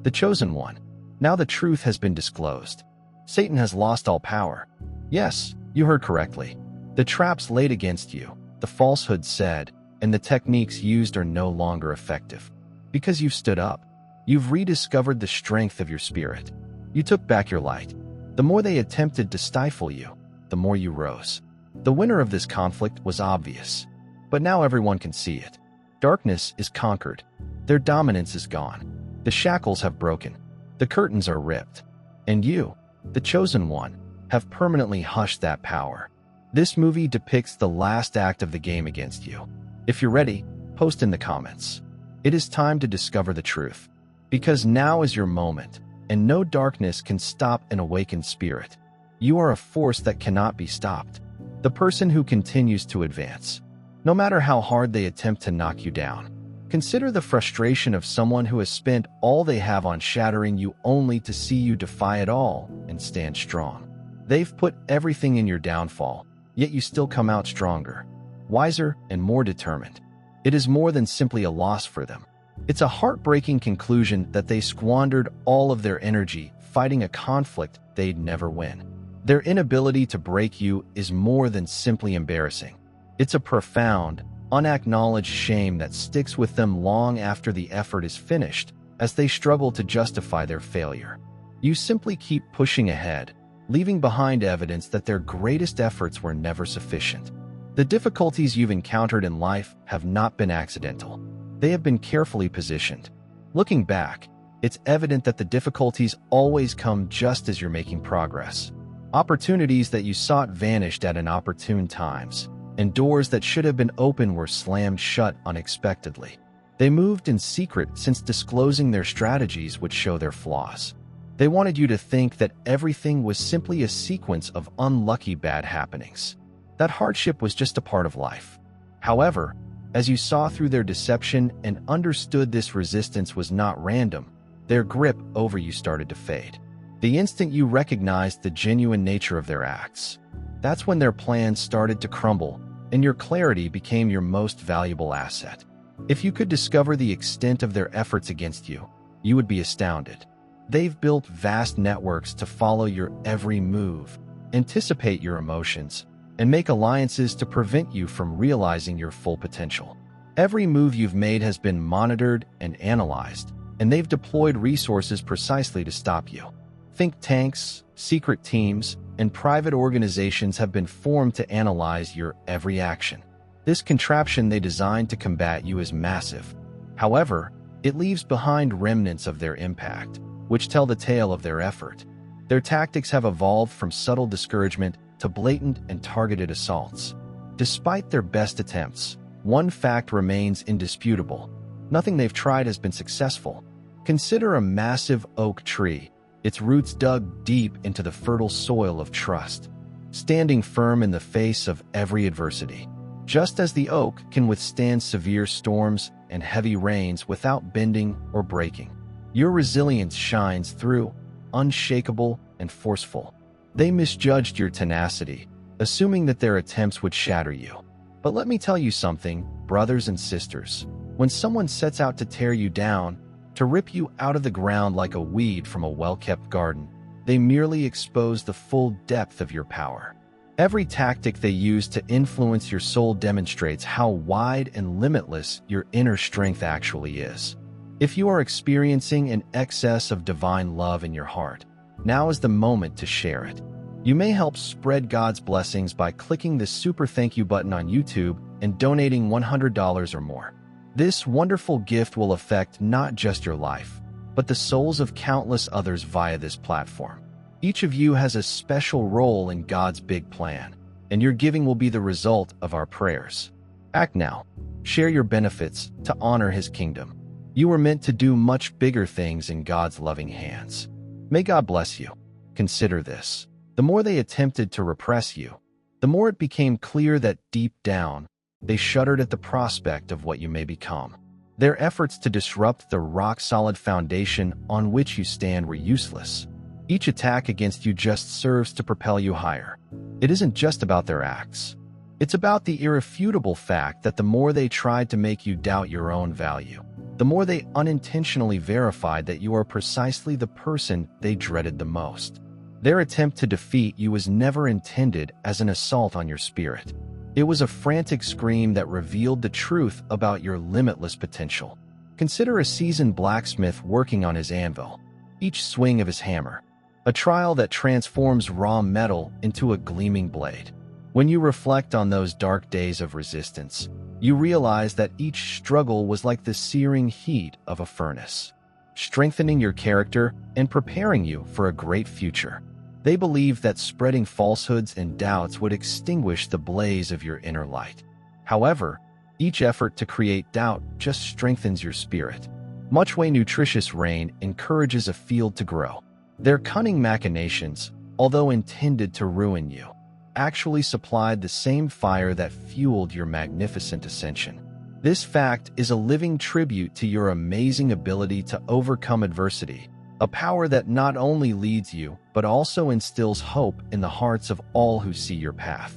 the chosen one. Now the truth has been disclosed. Satan has lost all power. Yes, you heard correctly. The traps laid against you, the falsehoods said, and the techniques used are no longer effective. Because you've stood up. You've rediscovered the strength of your spirit. You took back your light. The more they attempted to stifle you, the more you rose. The winner of this conflict was obvious, but now everyone can see it. Darkness is conquered. Their dominance is gone. The shackles have broken. The curtains are ripped. And you, the chosen one, have permanently hushed that power. This movie depicts the last act of the game against you. If you're ready, post in the comments. It is time to discover the truth. Because now is your moment, and no darkness can stop an awakened spirit. You are a force that cannot be stopped. The person who continues to advance. No matter how hard they attempt to knock you down. Consider the frustration of someone who has spent all they have on shattering you only to see you defy it all and stand strong. They've put everything in your downfall, yet you still come out stronger, wiser, and more determined. It is more than simply a loss for them. It's a heartbreaking conclusion that they squandered all of their energy fighting a conflict they'd never win. Their inability to break you is more than simply embarrassing. It's a profound, unacknowledged shame that sticks with them long after the effort is finished, as they struggle to justify their failure. You simply keep pushing ahead, leaving behind evidence that their greatest efforts were never sufficient. The difficulties you've encountered in life have not been accidental. They have been carefully positioned. Looking back, it's evident that the difficulties always come just as you're making progress. Opportunities that you sought vanished at inopportune times, and doors that should have been open were slammed shut unexpectedly. They moved in secret since disclosing their strategies would show their flaws. They wanted you to think that everything was simply a sequence of unlucky bad happenings. That hardship was just a part of life. However, as you saw through their deception and understood this resistance was not random, their grip over you started to fade. The instant you recognized the genuine nature of their acts, that's when their plans started to crumble, and your clarity became your most valuable asset. If you could discover the extent of their efforts against you, you would be astounded. They've built vast networks to follow your every move, anticipate your emotions, and make alliances to prevent you from realizing your full potential. Every move you've made has been monitored and analyzed, and they've deployed resources precisely to stop you. Think tanks, secret teams, and private organizations have been formed to analyze your every action. This contraption they designed to combat you is massive. However, it leaves behind remnants of their impact, which tell the tale of their effort. Their tactics have evolved from subtle discouragement to blatant and targeted assaults. Despite their best attempts, one fact remains indisputable. Nothing they've tried has been successful. Consider a massive oak tree, its roots dug deep into the fertile soil of trust, standing firm in the face of every adversity. Just as the oak can withstand severe storms and heavy rains without bending or breaking, your resilience shines through, unshakable and forceful. They misjudged your tenacity, assuming that their attempts would shatter you. But let me tell you something, brothers and sisters. When someone sets out to tear you down, to rip you out of the ground like a weed from a well-kept garden, they merely expose the full depth of your power. Every tactic they use to influence your soul demonstrates how wide and limitless your inner strength actually is. If you are experiencing an excess of divine love in your heart, now is the moment to share it. You may help spread God's blessings by clicking the super thank you button on YouTube and donating $100 or more. This wonderful gift will affect not just your life, but the souls of countless others via this platform. Each of you has a special role in God's big plan, and your giving will be the result of our prayers. Act now. Share your benefits to honor His kingdom. You were meant to do much bigger things in God's loving hands. May God bless you. Consider this. The more they attempted to repress you, the more it became clear that deep down, they shuddered at the prospect of what you may become. Their efforts to disrupt the rock-solid foundation on which you stand were useless. Each attack against you just serves to propel you higher. It isn't just about their acts. It's about the irrefutable fact that the more they tried to make you doubt your own value, the more they unintentionally verified that you are precisely the person they dreaded the most. Their attempt to defeat you was never intended as an assault on your spirit. It was a frantic scream that revealed the truth about your limitless potential. Consider a seasoned blacksmith working on his anvil, each swing of his hammer, a trial that transforms raw metal into a gleaming blade. When you reflect on those dark days of resistance, you realize that each struggle was like the searing heat of a furnace, strengthening your character and preparing you for a great future. They believed that spreading falsehoods and doubts would extinguish the blaze of your inner light. However, each effort to create doubt just strengthens your spirit. Much way nutritious rain encourages a field to grow. Their cunning machinations, although intended to ruin you, actually supplied the same fire that fueled your magnificent ascension. This fact is a living tribute to your amazing ability to overcome adversity, a power that not only leads you, but also instills hope in the hearts of all who see your path.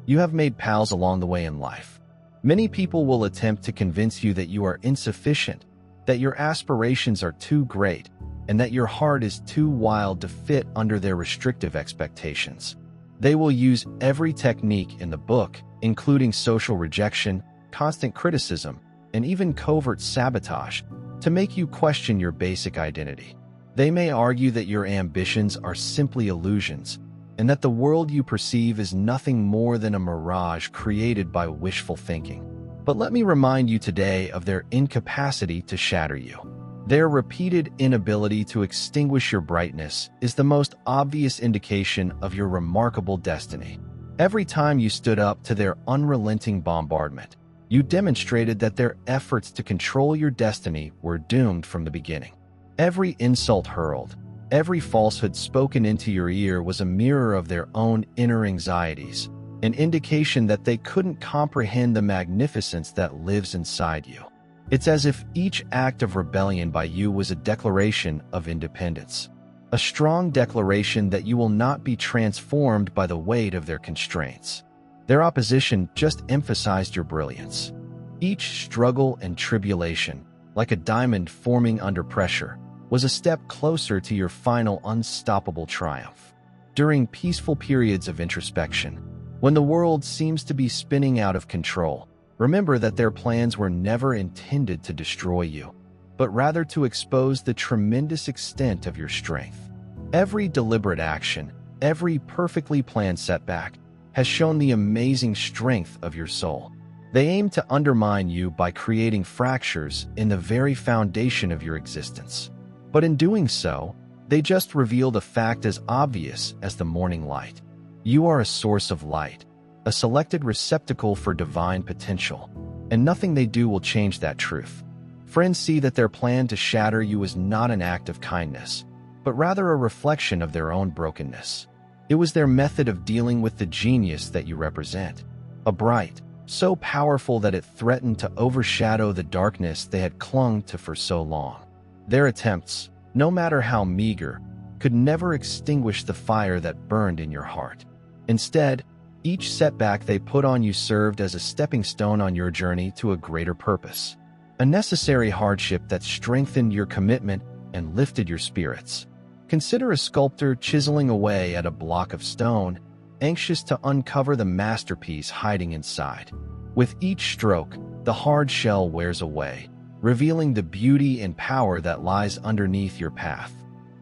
You have made pals along the way in life. Many people will attempt to convince you that you are insufficient, that your aspirations are too great, and that your heart is too wild to fit under their restrictive expectations. They will use every technique in the book, including social rejection, constant criticism, and even covert sabotage, to make you question your basic identity. They may argue that your ambitions are simply illusions, and that the world you perceive is nothing more than a mirage created by wishful thinking. But let me remind you today of their incapacity to shatter you. Their repeated inability to extinguish your brightness is the most obvious indication of your remarkable destiny. Every time you stood up to their unrelenting bombardment, you demonstrated that their efforts to control your destiny were doomed from the beginning. Every insult hurled, every falsehood spoken into your ear was a mirror of their own inner anxieties, an indication that they couldn't comprehend the magnificence that lives inside you. It's as if each act of rebellion by you was a declaration of independence, a strong declaration that you will not be transformed by the weight of their constraints. Their opposition just emphasized your brilliance. Each struggle and tribulation, like a diamond forming under pressure, was a step closer to your final unstoppable triumph. During peaceful periods of introspection, when the world seems to be spinning out of control, remember that their plans were never intended to destroy you, but rather to expose the tremendous extent of your strength. Every deliberate action, every perfectly planned setback, has shown the amazing strength of your soul. They aim to undermine you by creating fractures in the very foundation of your existence. But in doing so, they just revealed a fact as obvious as the morning light. You are a source of light, a selected receptacle for divine potential, and nothing they do will change that truth. Friends see that their plan to shatter you is not an act of kindness, but rather a reflection of their own brokenness. It was their method of dealing with the genius that you represent, a bright, so powerful that it threatened to overshadow the darkness they had clung to for so long. Their attempts, no matter how meager, could never extinguish the fire that burned in your heart. Instead, each setback they put on you served as a stepping stone on your journey to a greater purpose, a necessary hardship that strengthened your commitment and lifted your spirits. Consider a sculptor chiseling away at a block of stone, anxious to uncover the masterpiece hiding inside. With each stroke, the hard shell wears away, revealing the beauty and power that lies underneath your path.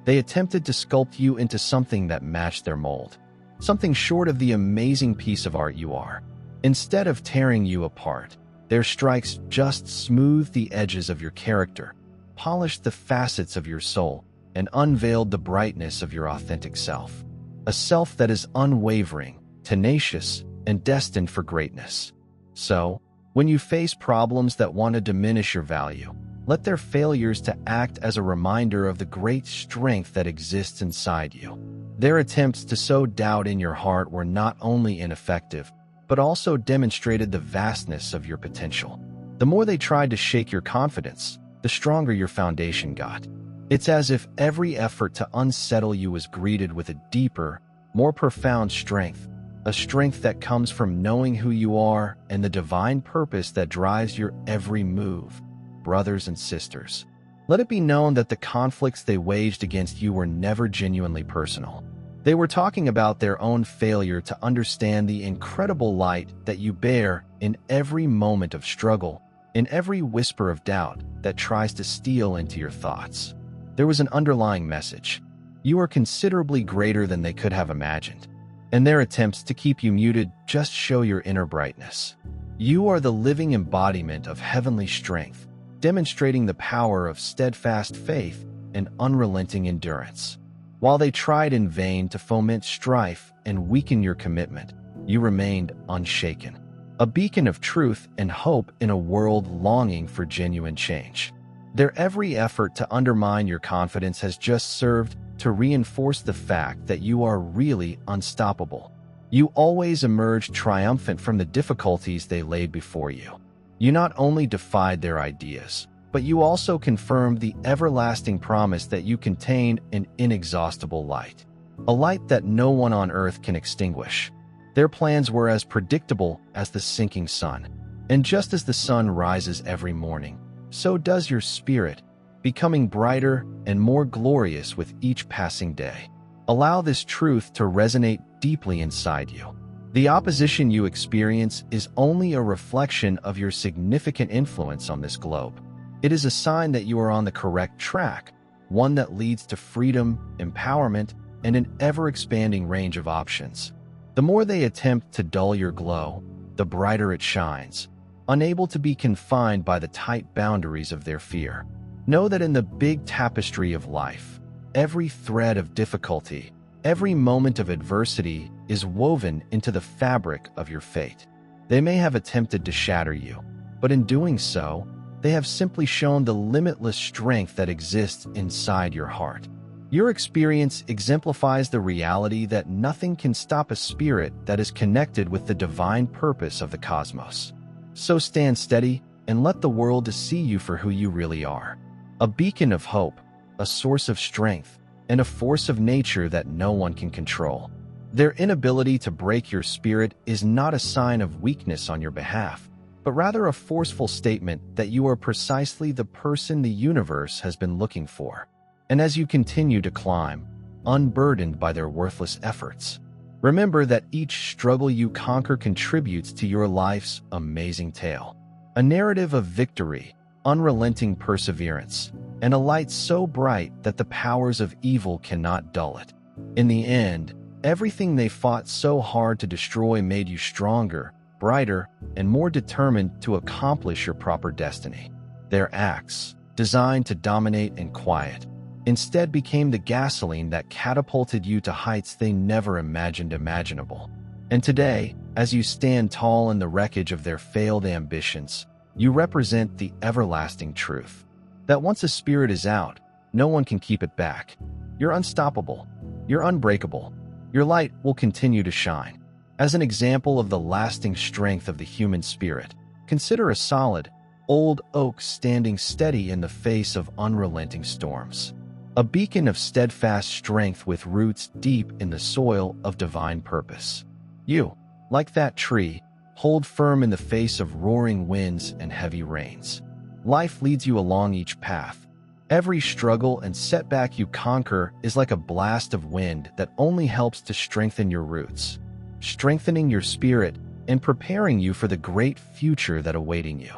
They attempted to sculpt you into something that matched their mold, something short of the amazing piece of art you are. Instead of tearing you apart, their strikes just smoothed the edges of your character, polished the facets of your soul, and unveiled the brightness of your authentic self. A self that is unwavering, tenacious, and destined for greatness. So, when you face problems that want to diminish your value, let their failures to act as a reminder of the great strength that exists inside you. Their attempts to sow doubt in your heart were not only ineffective, but also demonstrated the vastness of your potential. The more they tried to shake your confidence, the stronger your foundation got. It's as if every effort to unsettle you was greeted with a deeper, more profound strength, a strength that comes from knowing who you are and the divine purpose that drives your every move. brothers and sisters. Let it be known that the conflicts they waged against you were never genuinely personal. They were talking about their own failure to understand the incredible light that you bear in every moment of struggle, in every whisper of doubt that tries to steal into your thoughts. There was an underlying message. You are considerably greater than they could have imagined, and their attempts to keep you muted just show your inner brightness. You are the living embodiment of heavenly strength, demonstrating the power of steadfast faith and unrelenting endurance. While they tried in vain to foment strife and weaken your commitment, you remained unshaken, a beacon of truth and hope in a world longing for genuine change. Their every effort to undermine your confidence has just served to reinforce the fact that you are really unstoppable. You always emerged triumphant from the difficulties they laid before you. You not only defied their ideas, but you also confirmed the everlasting promise that you contain an inexhaustible light, a light that no one on earth can extinguish. Their plans were as predictable as the sinking sun, and just as the sun rises every morning, so does your spirit, becoming brighter and more glorious with each passing day. Allow this truth to resonate deeply inside you. The opposition you experience is only a reflection of your significant influence on this globe. It is a sign that you are on the correct track, one that leads to freedom, empowerment, and an ever-expanding range of options. The more they attempt to dull your glow, the brighter it shines, unable to be confined by the tight boundaries of their fear. Know that in the big tapestry of life, every thread of difficulty, every moment of adversity is woven into the fabric of your fate. They may have attempted to shatter you, but in doing so, they have simply shown the limitless strength that exists inside your heart. Your experience exemplifies the reality that nothing can stop a spirit that is connected with the divine purpose of the cosmos. So stand steady and let the world see you for who you really are. A beacon of hope, a source of strength, and a force of nature that no one can control. Their inability to break your spirit is not a sign of weakness on your behalf, but rather a forceful statement that you are precisely the person the universe has been looking for. And as you continue to climb, unburdened by their worthless efforts, remember that each struggle you conquer contributes to your life's amazing tale. A narrative of victory, unrelenting perseverance, and a light so bright that the powers of evil cannot dull it. In the end, everything they fought so hard to destroy made you stronger, brighter, and more determined to accomplish your proper destiny. Their acts, designed to dominate and quiet, instead became the gasoline that catapulted you to heights they never imagined imaginable. And today, as you stand tall in the wreckage of their failed ambitions, you represent the everlasting truth that once a spirit is out, no one can keep it back. You're unstoppable. You're unbreakable. Your light will continue to shine. As an example of the lasting strength of the human spirit, consider a solid, old oak standing steady in the face of unrelenting storms. A beacon of steadfast strength with roots deep in the soil of divine purpose. You, like that tree, hold firm in the face of roaring winds and heavy rains. Life leads you along each path. Every struggle and setback you conquer is like a blast of wind that only helps to strengthen your roots, strengthening your spirit and preparing you for the great future that awaiting you.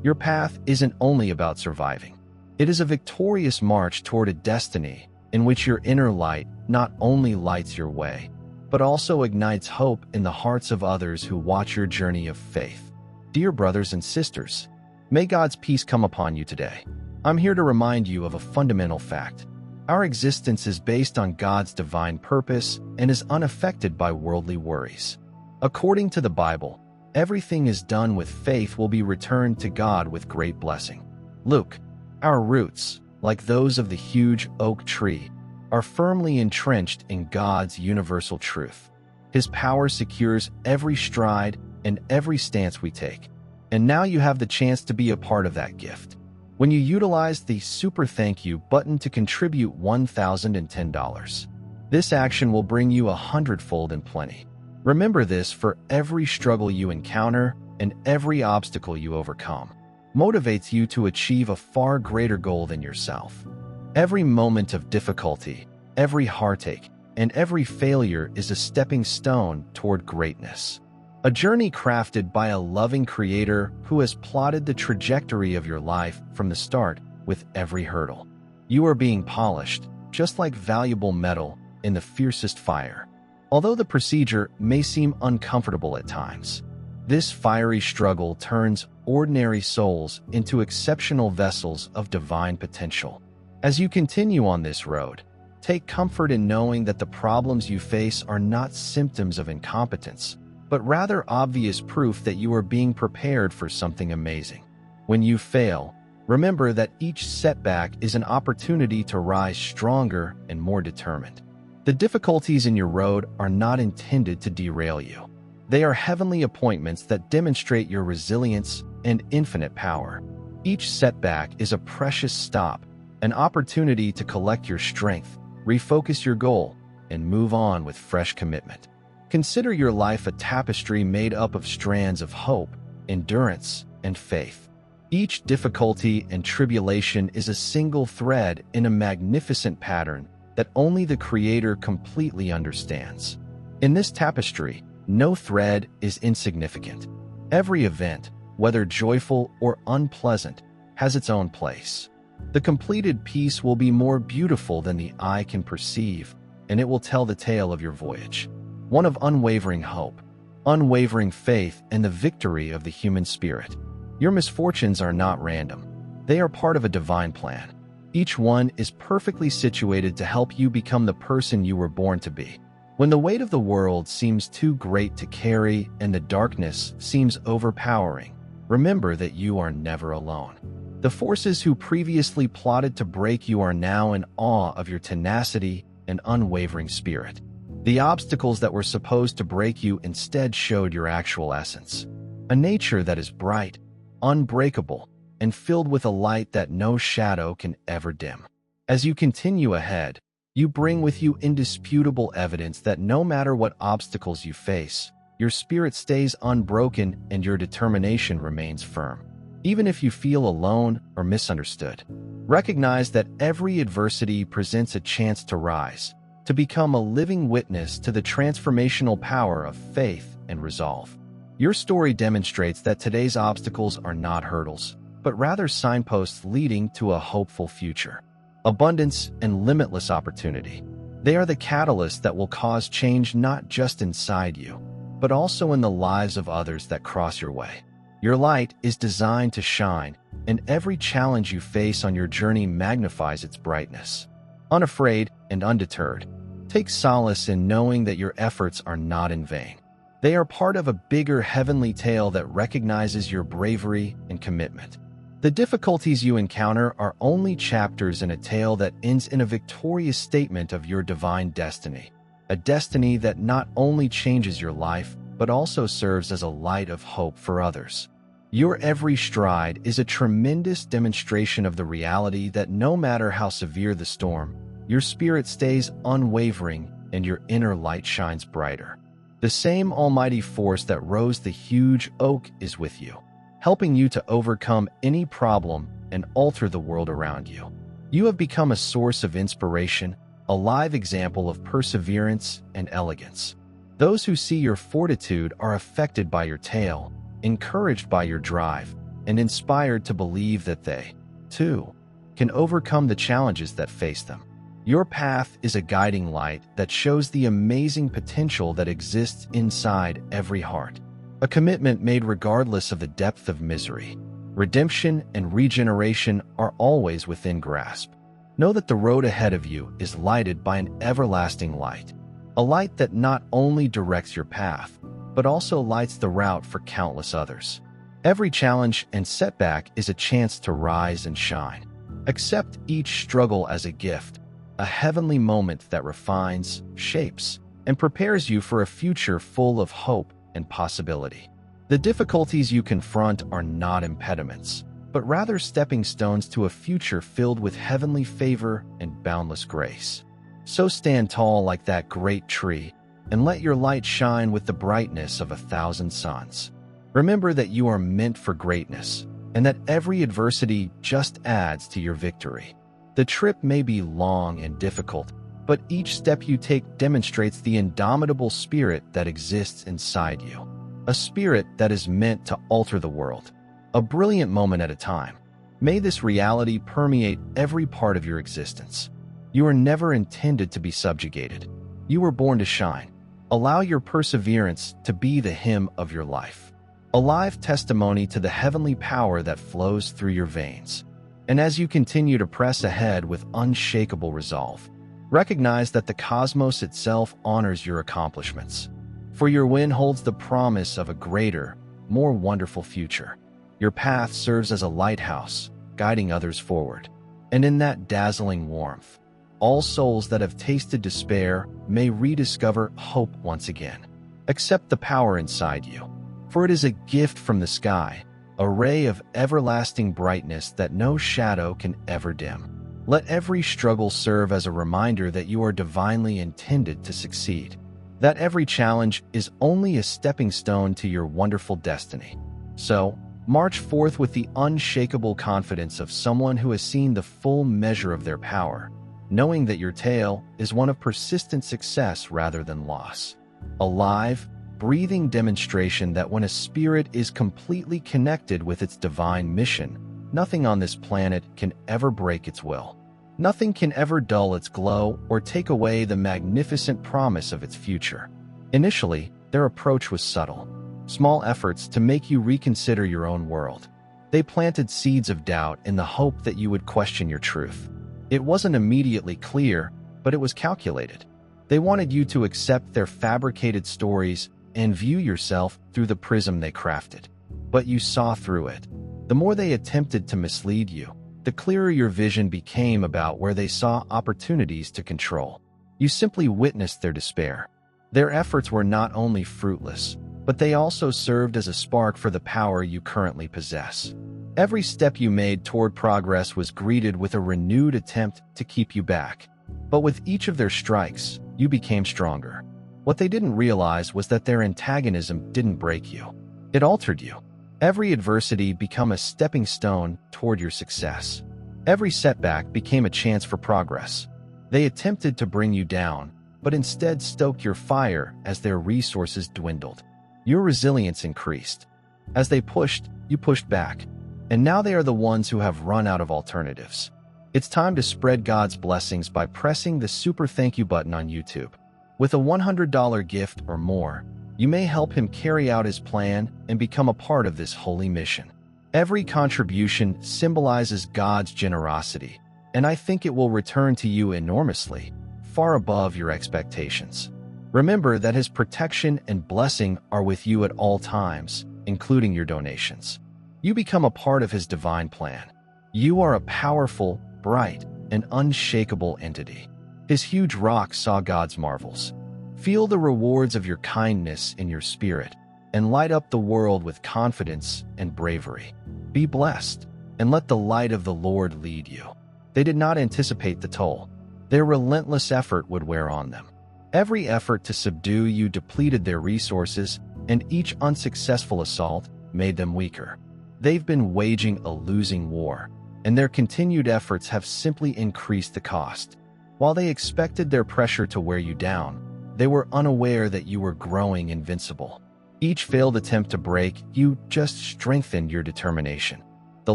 Your path isn't only about surviving. It is a victorious march toward a destiny in which your inner light not only lights your way, but also ignites hope in the hearts of others who watch your journey of faith. Dear brothers and sisters, may God's peace come upon you today. I'm here to remind you of a fundamental fact. Our existence is based on God's divine purpose and is unaffected by worldly worries. According to the Bible, everything is done with faith will be returned to God with great blessing. Luke, our roots, like those of the huge oak tree, are firmly entrenched in God's universal truth. His power secures every stride and every stance we take. And now you have the chance to be a part of that gift. When you utilize the Super Thank You button to contribute $1,010, this action will bring you 100-fold and plenty. Remember this for every struggle you encounter and every obstacle you overcome. motivates you to achieve a far greater goal than yourself. Every moment of difficulty, every heartache, and every failure is a stepping stone toward greatness. A journey crafted by a loving creator who has plotted the trajectory of your life from the start with every hurdle. You are being polished, just like valuable metal in the fiercest fire. Although the procedure may seem uncomfortable at times, this fiery struggle turns ordinary souls into exceptional vessels of divine potential. As you continue on this road, take comfort in knowing that the problems you face are not symptoms of incompetence, but rather obvious proof that you are being prepared for something amazing. When you fail, remember that each setback is an opportunity to rise stronger and more determined. The difficulties in your road are not intended to derail you. They are heavenly appointments that demonstrate your resilience and infinite power. Each setback is a precious stop, an opportunity to collect your strength, refocus your goal, and move on with fresh commitment. Consider your life a tapestry made up of strands of hope, endurance, and faith. Each difficulty and tribulation is a single thread in a magnificent pattern that only the Creator completely understands. In this tapestry, no thread is insignificant. Every event, whether joyful or unpleasant, has its own place. The completed piece will be more beautiful than the eye can perceive, and it will tell the tale of your voyage. One of unwavering hope, unwavering faith, and the victory of the human spirit. Your misfortunes are not random. They are part of a divine plan. Each one is perfectly situated to help you become the person you were born to be. When the weight of the world seems too great to carry and the darkness seems overpowering, remember that you are never alone. The forces who previously plotted to break you are now in awe of your tenacity and unwavering spirit. The obstacles that were supposed to break you instead showed your actual essence, a nature that is bright, unbreakable, and filled with a light that no shadow can ever dim. As you continue ahead, you bring with you indisputable evidence that no matter what obstacles you face, your spirit stays unbroken and your determination remains firm. Even if you feel alone or misunderstood, recognize that every adversity presents a chance to rise, to become a living witness to the transformational power of faith and resolve. Your story demonstrates that today's obstacles are not hurdles, but rather signposts leading to a hopeful future, abundance, and limitless opportunity. They are the catalysts that will cause change not just inside you, but also in the lives of others that cross your way. Your light is designed to shine, and every challenge you face on your journey magnifies its brightness. Unafraid and undeterred, take solace in knowing that your efforts are not in vain. They are part of a bigger heavenly tale that recognizes your bravery and commitment. The difficulties you encounter are only chapters in a tale that ends in a victorious statement of your divine destiny, a destiny that not only changes your life, but also serves as a light of hope for others. Your every stride is a tremendous demonstration of the reality that no matter how severe the storm, your spirit stays unwavering and your inner light shines brighter. The same almighty force that rose the huge oak is with you, helping you to overcome any problem and alter the world around you. You have become a source of inspiration, a live example of perseverance and elegance. Those who see your fortitude are affected by your tale, encouraged by your drive, and inspired to believe that they, too, can overcome the challenges that face them. Your path is a guiding light that shows the amazing potential that exists inside every heart. A commitment made regardless of the depth of misery. Redemption and regeneration are always within grasp. Know that the road ahead of you is lighted by an everlasting light, a light that not only directs your path, but also lights the route for countless others. Every challenge and setback is a chance to rise and shine. Accept each struggle as a gift, a heavenly moment that refines, shapes, and prepares you for a future full of hope and possibility. The difficulties you confront are not impediments, but rather stepping stones to a future filled with heavenly favor and boundless grace. So stand tall like that great tree, and let your light shine with the brightness of 1,000 suns. Remember that you are meant for greatness, and that every adversity just adds to your victory. The trip may be long and difficult, but each step you take demonstrates the indomitable spirit that exists inside you. A spirit that is meant to alter the world, a brilliant moment at a time. May this reality permeate every part of your existence. You are never intended to be subjugated. You were born to shine. Allow your perseverance to be the hymn of your life, a live testimony to the heavenly power that flows through your veins. And as you continue to press ahead with unshakable resolve, recognize that the cosmos itself honors your accomplishments. For your win holds the promise of a greater, more wonderful future. Your path serves as a lighthouse, guiding others forward. And in that dazzling warmth, all souls that have tasted despair may rediscover hope once again. Accept the power inside you, for it is a gift from the sky, a ray of everlasting brightness that no shadow can ever dim. Let every struggle serve as a reminder that you are divinely intended to succeed, that every challenge is only a stepping stone to your wonderful destiny. So, march forth with the unshakable confidence of someone who has seen the full measure of their power, knowing that your tale is one of persistent success rather than loss. A live, breathing demonstration that when a spirit is completely connected with its divine mission, nothing on this planet can ever break its will. Nothing can ever dull its glow or take away the magnificent promise of its future. Initially, their approach was subtle. Small efforts to make you reconsider your own world. They planted seeds of doubt in the hope that you would question your truth. It wasn't immediately clear, but it was calculated. They wanted you to accept their fabricated stories and view yourself through the prism they crafted. But you saw through it. The more they attempted to mislead you, the clearer your vision became about where they saw opportunities to control. You simply witnessed their despair. Their efforts were not only fruitless, but they also served as a spark for the power you currently possess. Every step you made toward progress was greeted with a renewed attempt to keep you back. But with each of their strikes, you became stronger. What they didn't realize was that their antagonism didn't break you. It altered you. Every adversity became a stepping stone toward your success. Every setback became a chance for progress. They attempted to bring you down, but instead stoked your fire as their resources dwindled. Your resilience increased. As they pushed, you pushed back. And now they are the ones who have run out of alternatives. It's time to spread God's blessings by pressing the super thank you button on YouTube. With a $100 gift or more, you may help him carry out his plan and become a part of this holy mission. Every contribution symbolizes God's generosity, and I think it will return to you enormously, far above your expectations. Remember that his protection and blessing are with you at all times, including your donations. You become a part of his divine plan. You are a powerful, bright, and unshakable entity. His huge rock saw God's marvels. Feel the rewards of your kindness in your spirit, and light up the world with confidence and bravery. Be blessed, and let the light of the Lord lead you. They did not anticipate the toll. Their relentless effort would wear on them. Every effort to subdue you depleted their resources, and each unsuccessful assault made them weaker. They've been waging a losing war, and their continued efforts have simply increased the cost. While they expected their pressure to wear you down, they were unaware that you were growing invincible. Each failed attempt to break you just strengthened your determination. The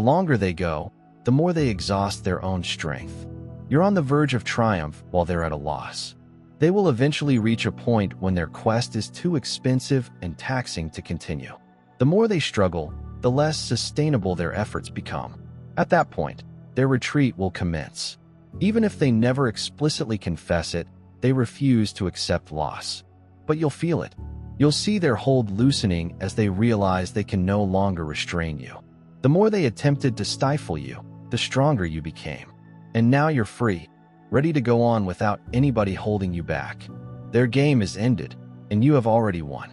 longer they go, the more they exhaust their own strength. You're on the verge of triumph while they're at a loss. They will eventually reach a point when their quest is too expensive and taxing to continue. The more they struggle, the less sustainable their efforts become. At that point, their retreat will commence. Even if they never explicitly confess it, they refuse to accept loss. But you'll feel it. You'll see their hold loosening as they realize they can no longer restrain you. The more they attempted to stifle you, the stronger you became. And now you're free, ready to go on without anybody holding you back. Their game is ended, and you have already won.